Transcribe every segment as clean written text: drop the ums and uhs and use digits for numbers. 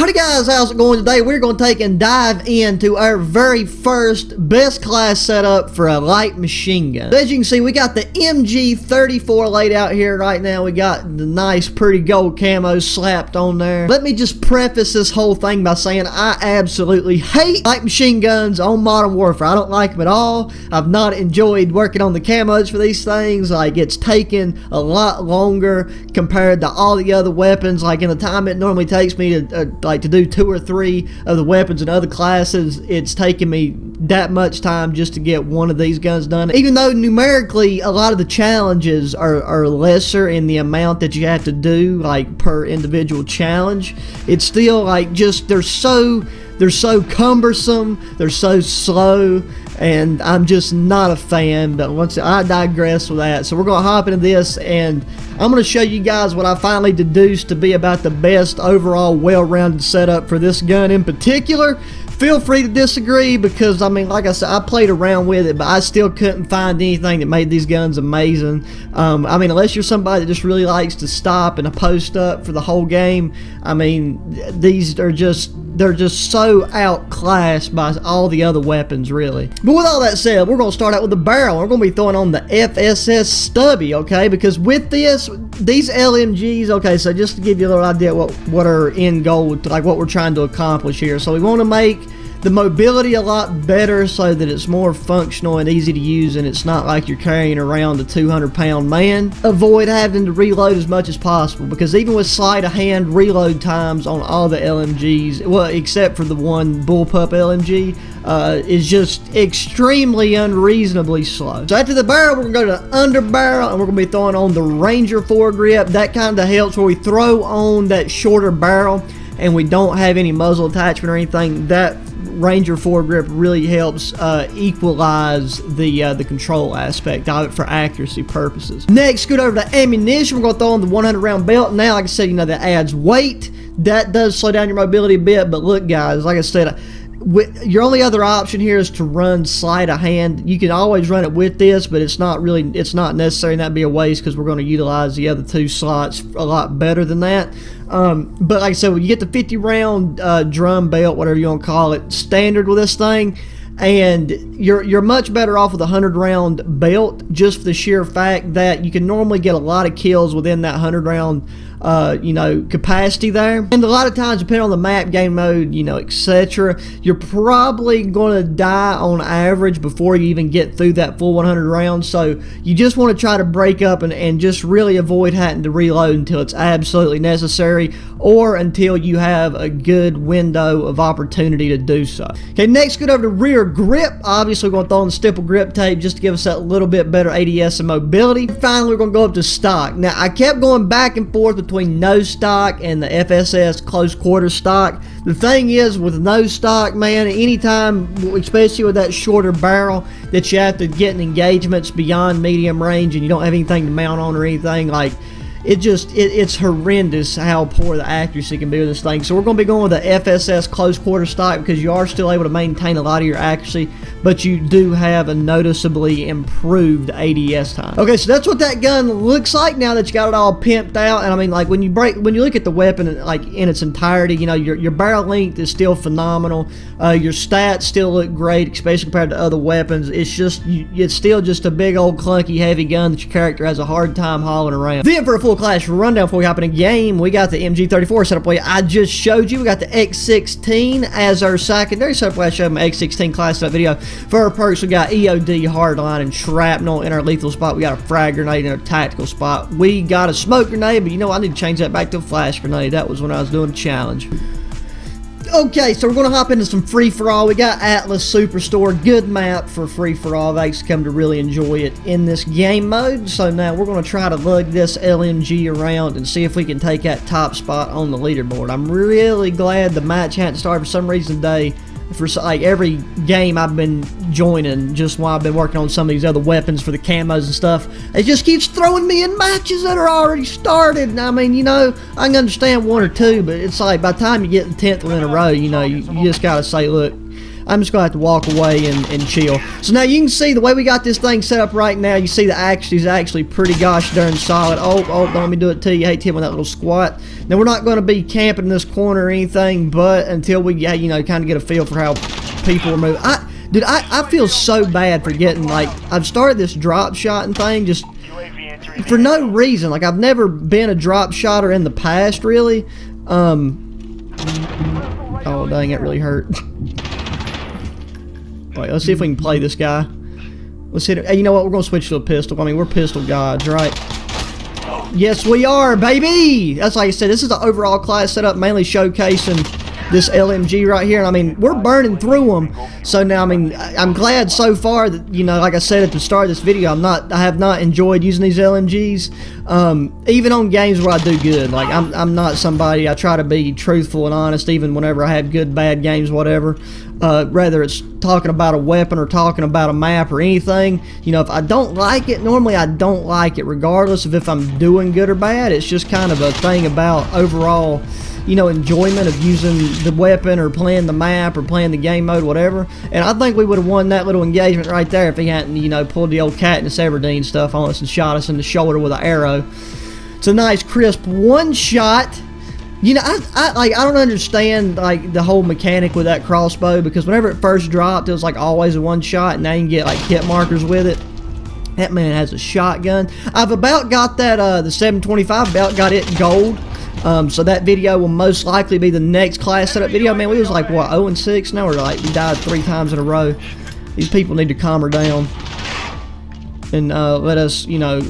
Howdy guys, how's it going today? We're going to take and dive into our very first best class setup for a light machine gun. As you can see, we got the MG34 laid out here right now. We got the nice pretty gold camo slapped on there. Let me just preface this whole thing by saying I absolutely hate light machine guns on Modern Warfare. I don't like them at all. I've not enjoyed working on the camos for these things. Like, it's taken a lot longer compared to all the other weapons. Like, in the time it normally takes me to do 2 or 3 of the weapons in other classes, it's taken me that much time just to get one of these guns done. Even though numerically a lot of the challenges are lesser in the amount that you have to do, like per individual challenge, it's still like just they're so cumbersome, they're so slow, and I'm just not a fan. But once I digress with that, so we're gonna hop into this, and I'm gonna show you guys what I finally deduced to be about the best overall well-rounded setup for this gun in particular. Feel free to disagree, because I mean, like I said, I played around with it, but I still couldn't find anything that made these guns amazing. I mean, unless you're somebody that just really likes to stop and post up for the whole game, I mean, these are they're just so outclassed by all the other weapons, really. But with all that said, we're going to start out with the barrel. We're going to be throwing on the FSS Stubby, okay? Because with these LMGs, okay, so just to give you a little idea what our end goal, like what we're trying to accomplish here. So we want to make the mobility a lot better so that it's more functional and easy to use, and it's not like you're carrying around a 200-pound man. Avoid having to reload as much as possible, because even with sleight of hand, reload times on all the LMGs, well, except for the one bullpup LMG, is just extremely unreasonably slow. So after the barrel, we're going to go to the underbarrel, and we're going to be throwing on the Ranger foregrip. That kind of helps where we throw on that shorter barrel and we don't have any muzzle attachment or anything. That Ranger foregrip really helps equalize the control aspect of it for accuracy purposes. Next, scoot over to ammunition. We're going to throw on the 100 round belt. Now, like I said, you know, that adds weight. That does slow down your mobility a bit, but look guys, like I said, your only other option here is to run sleight of hand. You can always run it with this, but it's not necessary, and that'd be a waste because we're going to utilize the other 2 slots a lot better than that. But like I said, when you get the 50 round drum belt, whatever you want to call it, standard with this thing, and you're much better off with a 100 round belt, just for the sheer fact that you can normally get a lot of kills within that 100 round capacity there. And a lot of times, depending on the map, game mode, etc., you're probably going to die on average before you even get through that full 100 rounds. So you just want to try to break up and just really avoid having to reload until it's absolutely necessary, or until you have a good window of opportunity to do so. Okay, next, go over to rear grip. Obviously, we're going to throw on the stipple grip tape just to give us that little bit better ADS and mobility. Finally, we're going to go up to stock. Now, I kept going back and forth between no stock and the FSS close quarter stock. The thing is, with no stock, man, anytime, especially with that shorter barrel, that you have to get in engagements beyond medium range and you don't have anything to mount on or anything, like, it's horrendous how poor the accuracy can be with this thing. So we're going to be going with the FSS close quarter stock, because you are still able to maintain a lot of your accuracy, but you do have a noticeably improved ADS time. Okay, so that's what that gun looks like now that you got it all pimped out. And I mean, like, when you look at the weapon like in its entirety, your barrel length is still phenomenal. Your stats still look great, especially compared to other weapons. It's still just a big old clunky heavy gun that your character has a hard time hauling around. Then for a full class rundown before we hop in a game, we got the MG34 setup way I just showed you. We got the X16 as our secondary setup way I showed my X16 class setup video. For our perks, we got EOD, hardline, and shrapnel. In our lethal spot, we got a frag grenade. In our tactical spot, we got a smoke grenade, but I need to change that back to a flash grenade. That was when I was doing a challenge. Okay, so we're going to hop into some free-for-all. We got Atlas Superstore, good map for free-for-all. I've actually come to really enjoy it in this game mode. So now we're going to try to lug this LMG around and see if we can take that top spot on the leaderboard. I'm really glad the match hadn't started for some reason today. For like every game I've been joining, just while I've been working on some of these other weapons for the camos and stuff, it just keeps throwing me in matches that are already started. And I mean, I can understand 1 or 2, but it's like by the time you get the 10th one in a row, you just gotta say, look, I'm just gonna have to walk away and chill. So now you can see the way we got this thing set up right now. You see the action is actually pretty gosh darn solid. Oh, don't let me do it to you. Hate to hit with that little squat. Now we're not going to be camping in this corner or anything, but until we get, you know, kind of get a feel for how people are moving. Dude, I feel so bad for getting, like, I've started this drop shotting thing just for no reason. Like, I've never been a drop shotter in the past, really. Oh, dang, it really hurt. Wait, let's see if we can play this guy. Let's hit it. Hey, you know what? We're going to switch to a pistol. I mean, we're pistol gods, right? Yes, we are, baby! That's like I said, this is the overall class setup, mainly showcasing this LMG right here. And I mean, we're burning through them. So now, I mean, I'm glad so far that, you know, like I said at the start of this video, I have not enjoyed using these LMGs. Even on games where I do good. Like, I'm not somebody, I try to be truthful and honest even whenever I have good, bad games, whatever. Whether it's talking about a weapon or talking about a map or anything, you know, if I don't like it, normally I don't like it regardless of if I'm doing good or bad. It's just kind of a thing about overall, you know, enjoyment of using the weapon or playing the map or playing the game mode, whatever. And I think we would have won that little engagement right there if he hadn't, you know, pulled the old Katniss Everdeen stuff on us and shot us in the shoulder with an arrow. It's a nice crisp one shot. You know, I don't understand, like, the whole mechanic with that crossbow, because whenever it first dropped, it was, like, always a one shot, and now you can get, like, hit markers with it. That man has a shotgun. I've about got that, the 725, about got it gold. So that video will most likely be the next class setup video. Man, we was, like, what, 0-6? Now we're, like, we died 3 times in a row. These people need to calm her down. And, let us, you know,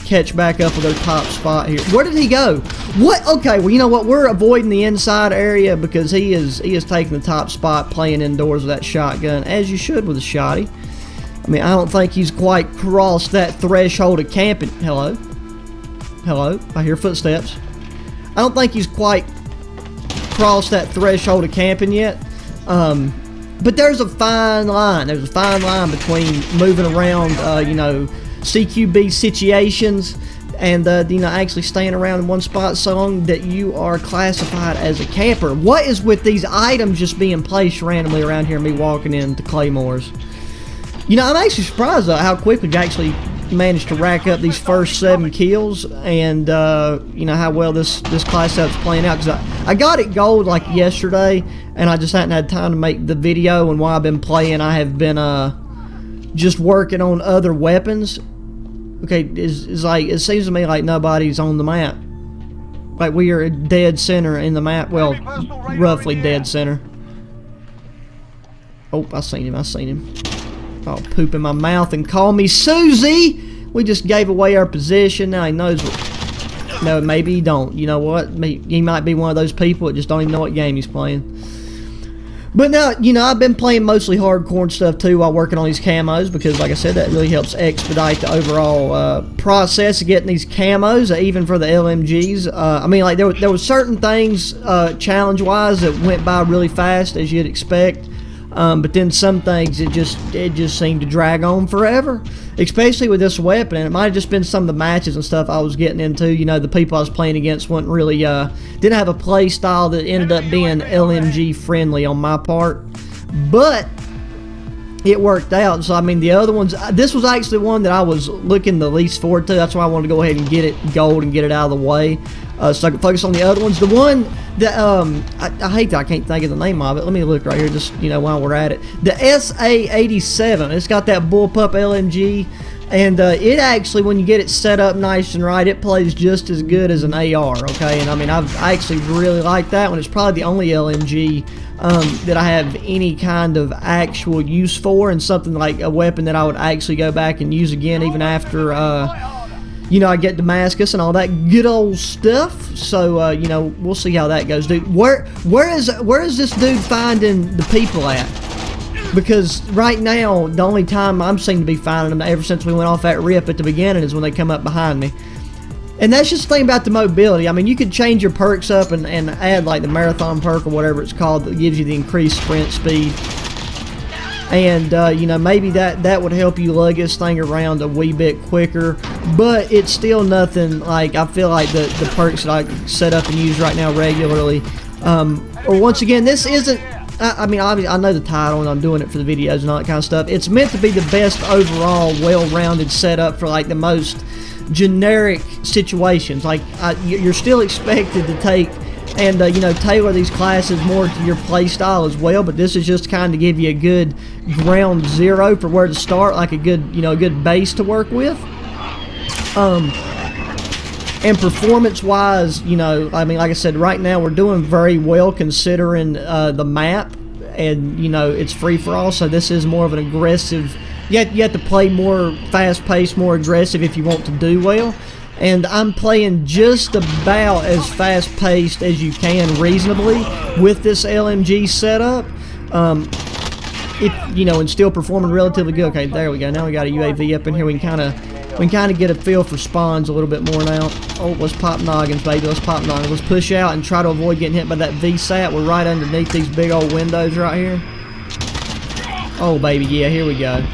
catch back up with their top spot here. Where did he go? What? Okay, well, you know what? We're avoiding the inside area because he is taking the top spot playing indoors with that shotgun, as you should with a shotty. I mean, I don't think he's quite crossed that threshold of camping. Hello? Hello? I hear footsteps. I don't think he's quite crossed that threshold of camping yet. But there's a fine line. There's a fine line between moving around, you know, CQB situations and you know, actually staying around in one spot so long that you are classified as a camper. What is with these items just being placed randomly around here and me walking into claymores? You know, I'm actually surprised how quickly we actually managed to rack up these first 7 kills, and you know, how well this class setup's playing out, because I got it gold like yesterday and I just hadn't had time to make the video, and while I've been playing I have been just working on other weapons. Okay, it's like, it seems to me like nobody's on the map. Like, we are dead center in the map. Well, roughly dead center. Oh, I seen him. Oh, poop in my mouth and call me Susie! We just gave away our position. Now he knows what... No, maybe he don't. You know what? He might be one of those people that just don't even know what game he's playing. But now, you know, I've been playing mostly hardcore and stuff too while working on these camos, because like I said, that really helps expedite the overall process of getting these camos, even for the LMGs. I mean, like, there were certain things challenge-wise that went by really fast, as you'd expect. But then some things, it just seemed to drag on forever, especially with this weapon. And it might have just been some of the matches and stuff I was getting into. You know, the people I was playing against weren't really, didn't have a play style that ended up being LMG friendly on my part. But it worked out. So, I mean, the other ones, this was actually one that I was looking the least forward to. That's why I wanted to go ahead and get it gold and get it out of the way, so I could focus on the other ones. The one that, I hate that I can't think of the name of it. Let me look right here, just, you know, while we're at it. The SA-87, it's got that bullpup LMG, and it actually, when you get it set up nice and right, it plays just as good as an AR, okay? And I mean, I actually really like that one. It's probably the only LMG that I have any kind of actual use for, and something like a weapon that I would actually go back and use again even after, you know, I get Damascus and all that good old stuff. So, you know, we'll see how that goes, dude. Where is this dude finding the people at? Because right now, the only time I'm seem to be finding them ever since we went off that rip at the beginning is when they come up behind me. And that's just the thing about the mobility. I mean, you could change your perks up and add like the marathon perk or whatever it's called that gives you the increased sprint speed. And, you know, maybe that would help you lug this thing around a wee bit quicker. But it's still nothing like, I feel like the perks that I set up and use right now regularly. Or once again, this isn't I mean, obviously, I know the title, and I'm doing it for the videos and all that kind of stuff. It's meant to be the best overall, well-rounded setup for like the most generic situations. Like you're still expected to take and you know, tailor these classes more to your play style as well. But this is just kind of give you a good ground zero for where to start, like a good, you know, a good base to work with. And performance-wise, you know, I mean, like I said, right now we're doing very well considering the map, and you know, it's free-for-all, so this is more of an aggressive. You have to play more fast-paced, more aggressive if you want to do well. And I'm playing just about as fast-paced as you can reasonably with this LMG setup. If you know, and still performing relatively good. Okay, there we go. Now we got a UAV up in here. We can kind of get a feel for spawns a little bit more now. Oh, let's pop noggins, baby. Let's pop noggins. Let's push out and try to avoid getting hit by that VSAT. We're right underneath these big old windows right here. Oh, baby, yeah, here we go.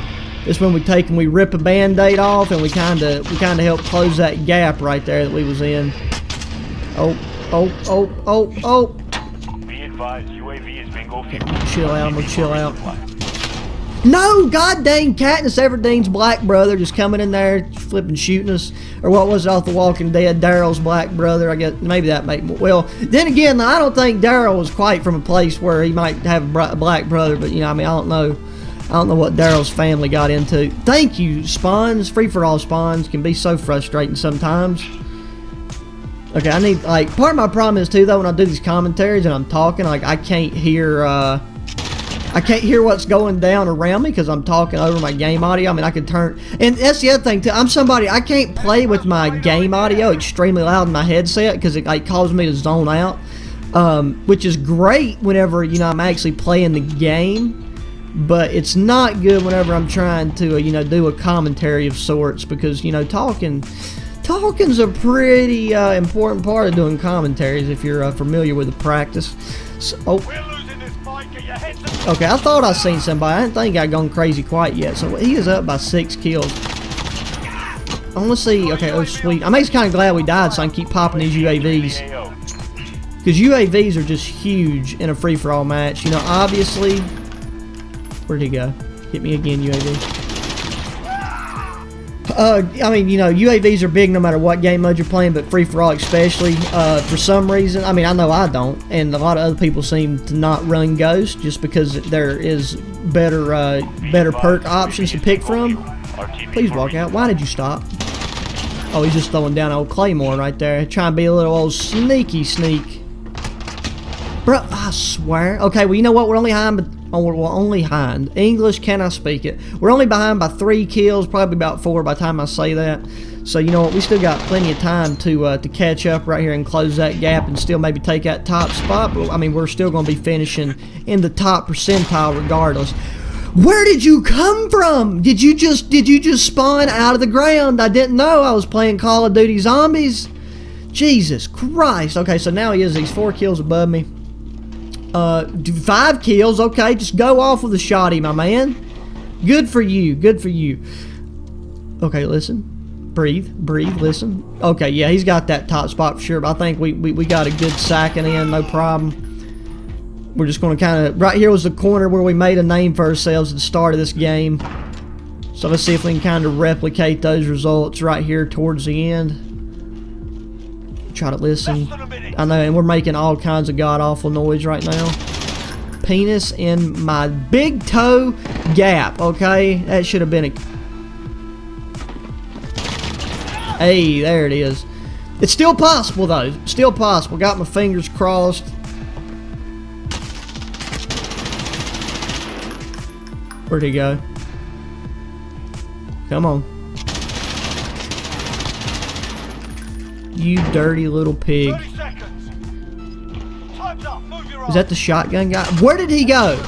This one we take and we rip a band-aid off, and we kind of help close that gap right there that we was in. Oh. Be advised, UAV is bingo. Okay, I'm gonna chill out. I'm gonna chill out. No, god dang, Katniss Everdeen's black brother just coming in there, flipping shooting us. Or what was it off The Walking Dead? Daryl's black brother. I guess maybe that make more. Well, then again, I don't think Daryl was quite from a place where he might have a black brother, but you know, I mean, I don't know what Daryl's family got into. Thank you, spawns. Free-for-all spawns can be so frustrating sometimes. Okay, I need, like, part of my problem is too, though, when I do these commentaries and I'm talking, like, I can't hear what's going down around me because I'm talking over my game audio. I mean, I could turn, and that's the other thing too. I'm somebody, I can't play with my game audio extremely loud in my headset because it like causes me to zone out, which is great whenever, you know, I'm actually playing the game. But it's not good whenever I'm trying to, you know, do a commentary of sorts, because, you know, talking's a pretty important part of doing commentaries if you're familiar with the practice. So, okay, I thought I seen somebody. I didn't think I'd gone crazy quite yet. So he is up by 6 kills. I want to see. Okay, oh sweet. I'm actually kind of glad we died so I can keep popping these UAVs. Because UAVs are just huge in a free-for-all match. You know, obviously. Where'd he go? Hit me again, UAV. I mean, you know, UAVs are big no matter what game mode you're playing, but free-for-all especially. For some reason, I mean, I know I don't, and a lot of other people seem to not run Ghost just because there is better perk options to pick from. Please walk out. Why did you stop? Oh, he's just throwing down old Claymore right there. Trying to be a little old sneaky sneak. Bro, I swear. Okay, well, you know what? We're only behind. English, can I speak it? We're only behind by 3 kills, probably about 4 by the time I say that. So, you know what? We still got plenty of time to catch up right here and close that gap and still maybe take that top spot. But, I mean, we're still going to be finishing in the top percentile regardless. Where did you come from? Did you just spawn out of the ground? I didn't know I was playing Call of Duty Zombies. Jesus Christ. Okay, so now he is. He's 4 kills above me. 5 kills. Okay, just go off with a shotty, my man. Good for you. Good for you. Okay, listen. Breathe. Listen. Okay, yeah, he's got that top spot for sure, but I think we got a good sacking in, no problem. We're just going to kind of... Right here was the corner where we made a name for ourselves at the start of this game. So let's see if we can kind of replicate those results right here towards the end. Try to listen. I know, and we're making all kinds of god-awful noise right now. Penis in my big toe gap, okay? That should have been a... Hey, there it is. It's still possible, though. Still possible. Got my fingers crossed. Where'd he go? Come on. You dirty little pig. Is that the shotgun guy? Where did he go?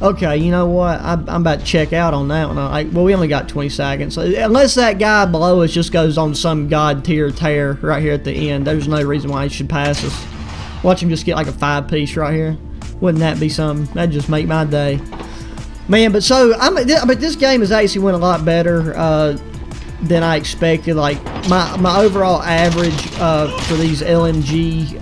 Okay, you know what? I'm about to check out on that one. Well, we only got 20 seconds. So unless that guy below us just goes on some god tier tear right here at the end, there's no reason why he should pass us. Watch him just get like a 5-piece right here. Wouldn't that be something? That'd just make my day. Man, but so, but this game has actually went a lot better than I expected. Like, my overall average for these LMG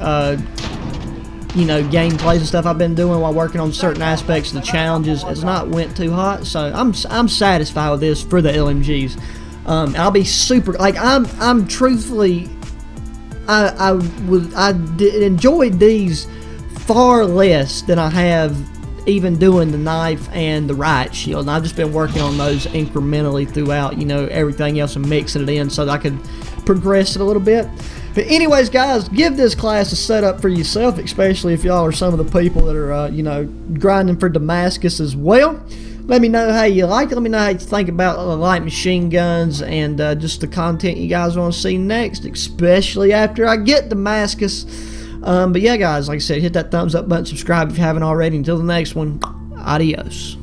you know, gameplays and stuff I've been doing while working on certain aspects of the challenges has not went too hot. So I'm satisfied with this for the LMGs. I'll be super, like, I'm truthfully, I enjoyed these far less than I have even doing the knife and the riot shield. And I've just been working on those incrementally throughout, you know, everything else and mixing it in so that I could progress it a little bit. But anyways, guys, give this class a setup for yourself, especially if y'all are some of the people that are, you know, grinding for Damascus as well. Let me know how you like it. Let me know how you think about light machine guns and just the content you guys want to see next, especially after I get Damascus. But yeah, guys, like I said, hit that thumbs up button, subscribe if you haven't already. Until the next one, adios.